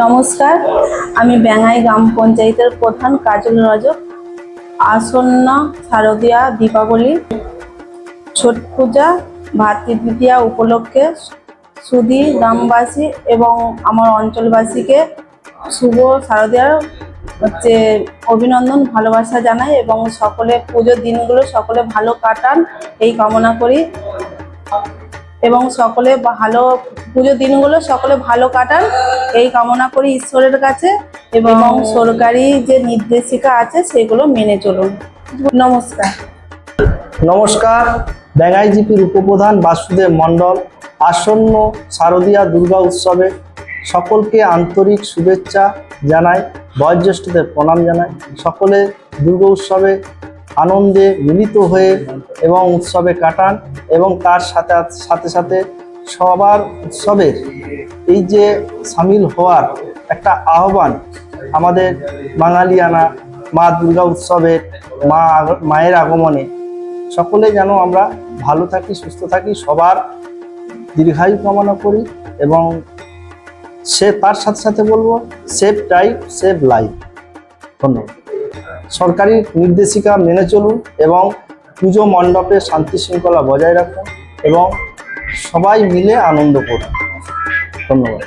নমস্কার, আমি ব্যাঙাই গ্রাম পঞ্চায়েতের প্রধান কাজল রজক। আসন্ন শারদীয়া দীপাবলি, ছট পূজা, ভাতৃদ্বিতীয়া উপলক্ষে সুধী গ্রামবাসী এবং আমার অঞ্চলবাসীকে শুভ শারদীয়ার অভিনন্দন ভালোবাসা জানাই এবং সকলে পুজোর দিনগুলো সকলে ভালো কাটান এই কামনা করি এবং সকলে ভালো পুজোর দিনগুলো সকলে ভালো কাটান এই কামনা করি ঈশ্বরের কাছে এবং সরকারি যে নির্দেশিকা আছে সেগুলো মেনে চলুন। নমস্কার। নমস্কার, ব্যাঙাই জিপির উপপ্রধান বাসুদেব মণ্ডল। আসন্ন শারদীয়া দুর্গা উৎসবে সকলকে আন্তরিক শুভেচ্ছা জানাই, বয়োজ্যেষ্ঠদের প্রণাম জানাই। সকলে দুর্গা উৎসবে আনন্দে মিলিত হয়ে এবং উৎসবে কাটান এবং তার সাথে সাথে সবার উৎসবের এই যে সামিল হওয়ার একটা আহ্বান আমাদের বাঙালিয়ানা মা দুর্গা উৎসবের মায়ের আগমনে সকলে যেন আমরা ভালো থাকি, সুস্থ থাকি, সবার দীর্ঘায়ু কামনা করি এবং তার সাথে সাথে বলবো সেভ টাইম সেভ লাইফ। ধন্যবাদ। সরকারি নির্দেশিকা মেনে চলুন এবং পুজো মণ্ডপে শান্তি শৃঙ্খলা বজায় রাখুন এবং সবাই মিলে আনন্দ করুন। ধন্যবাদ।